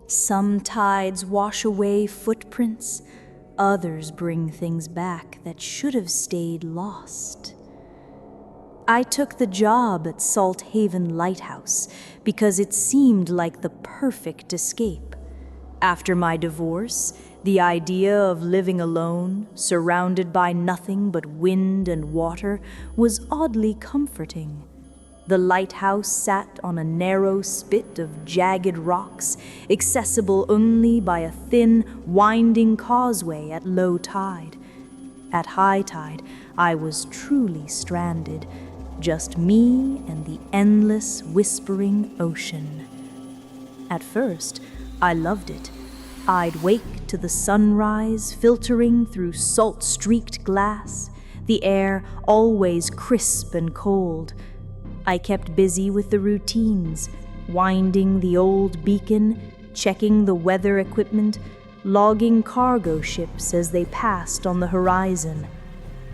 Some tides wash away footprints, others bring things back that should have stayed lost. I took the job at Salt Haven Lighthouse because it seemed like the perfect escape. After my divorce, the idea of living alone, surrounded by nothing but wind and water, was oddly comforting. The lighthouse sat on a narrow spit of jagged rocks, accessible only by a thin, winding causeway at low tide. At high tide, I was truly stranded, just me and the endless, whispering ocean. At first, I loved it. I'd wake to the sunrise filtering through salt-streaked glass, the air always crisp and cold. I kept busy with the routines, winding the old beacon, checking the weather equipment, logging cargo ships as they passed on the horizon.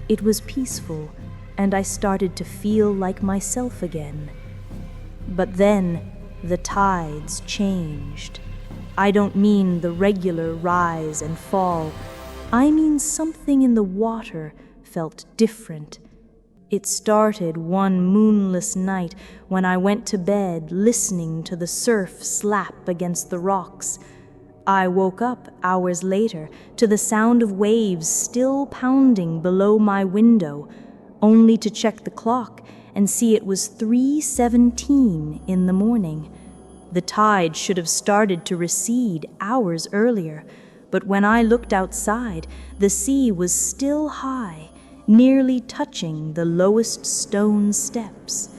It was peaceful, and I started to feel like myself again. But then, the tides changed. I don't mean the regular rise and fall. I mean something in the water felt different. It started one moonless night when I went to bed listening to the surf slap against the rocks. I woke up hours later to the sound of waves still pounding below my window, only to check the clock and see it was 3:17 in the morning. The tide should have started to recede hours earlier, but when I looked outside, the sea was still high, nearly touching the lowest stone steps.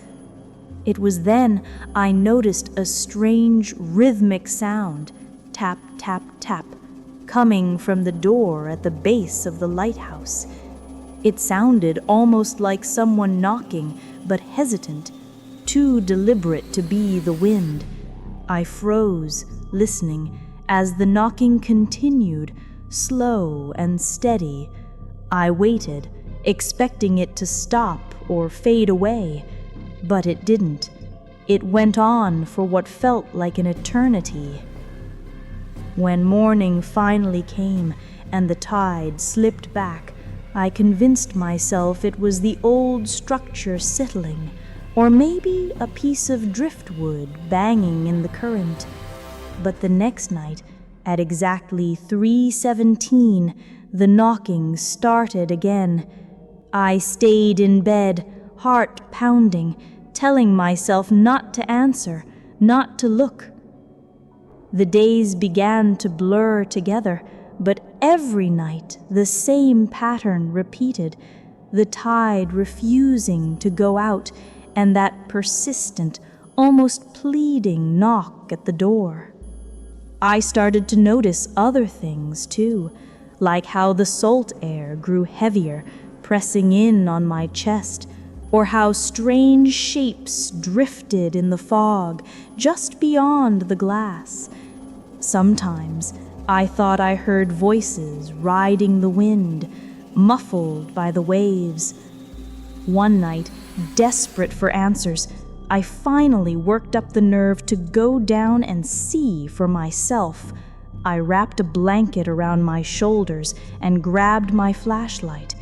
It was then I noticed a strange rhythmic sound, tap, tap, tap, coming from the door at the base of the lighthouse. It sounded almost like someone knocking, but hesitant, too deliberate to be the wind. I froze, listening, as the knocking continued, slow and steady. I waited, expecting it to stop or fade away, but it didn't. It went on for what felt like an eternity. When morning finally came and the tide slipped back, I convinced myself it was the old structure settling, or maybe a piece of driftwood banging in the current. But the next night, at exactly 3:17, the knocking started again. I stayed in bed, heart pounding, telling myself not to answer, not to look. The days began to blur together, but every night the same pattern repeated, the tide refusing to go out, and that persistent, almost pleading knock at the door. I started to notice other things, too, like how the salt air grew heavier, pressing in on my chest, or how strange shapes drifted in the fog just beyond the glass. Sometimes I thought I heard voices riding the wind, muffled by the waves. One night, desperate for answers, I finally worked up the nerve to go down and see for myself. I wrapped a blanket around my shoulders and grabbed my flashlight.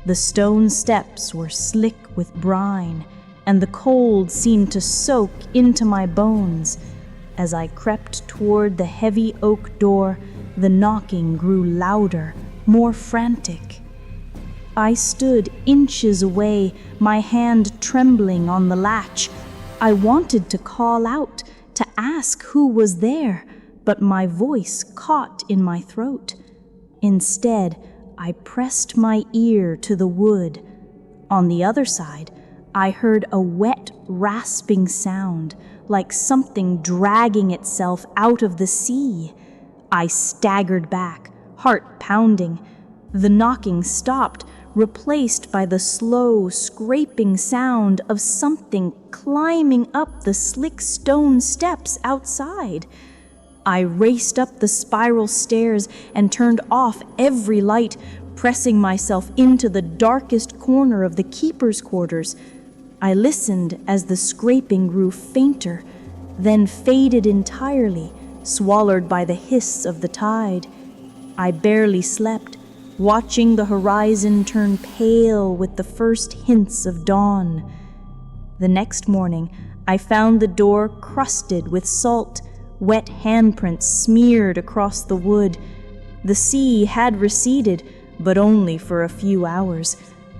The stone steps were slick with brine, and the cold seemed to soak into my bones. As I crept toward the heavy oak door, the knocking grew louder, more frantic. I stood inches away, my hand trembling on the latch. I wanted to call out, to ask who was there, but my voice caught in my throat. Instead, I pressed my ear to the wood. On the other side, I heard a wet, rasping sound, like something dragging itself out of the sea. I staggered back, heart pounding. The knocking stopped, replaced by the slow, scraping sound of something climbing up the slick stone steps outside. I raced up the spiral stairs and turned off every light, pressing myself into the darkest corner of the keeper's quarters. I listened as the scraping grew fainter, then faded entirely, swallowed by the hiss of the tide. I barely slept, watching the horizon turn pale with the first hints of dawn. The next morning, I found the door crusted with salt, wet handprints smeared across the wood. The sea had receded, but only for a few hours.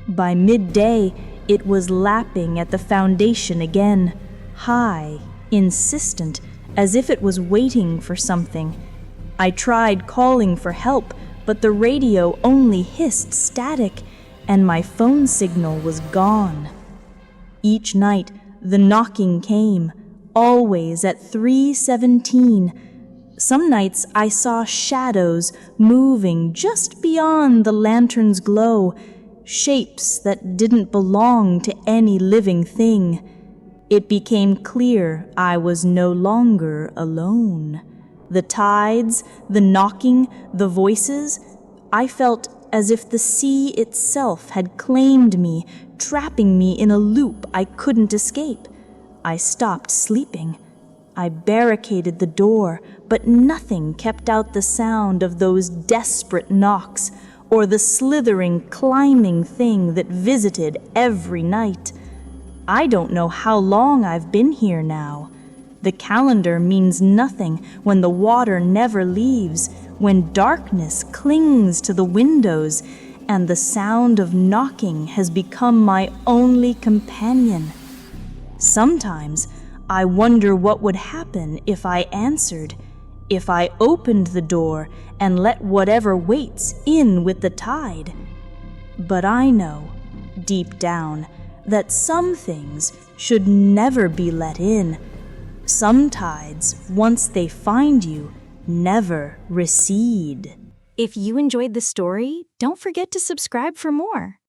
By midday, it was lapping at the foundation again, high, insistent, as if it was waiting for something. I tried calling for help, but the radio only hissed static, and my phone signal was gone. Each night, the knocking came, always at 3:17. Some nights I saw shadows moving just beyond the lantern's glow, shapes that didn't belong to any living thing. It became clear I was no longer alone. The tides, the knocking, the voices, I felt as if the sea itself had claimed me, trapping me in a loop I couldn't escape. I stopped sleeping. I barricaded the door, but nothing kept out the sound of those desperate knocks or the slithering, climbing thing that visited every night. I don't know how long I've been here now. The calendar means nothing when the water never leaves, when darkness clings to the windows, and the sound of knocking has become my only companion. Sometimes I wonder what would happen if I answered, if I opened the door and let whatever waits in with the tide. But I know, deep down, that some things should never be let in. Some tides, once they find you, never recede. If you enjoyed the story, don't forget to subscribe for more.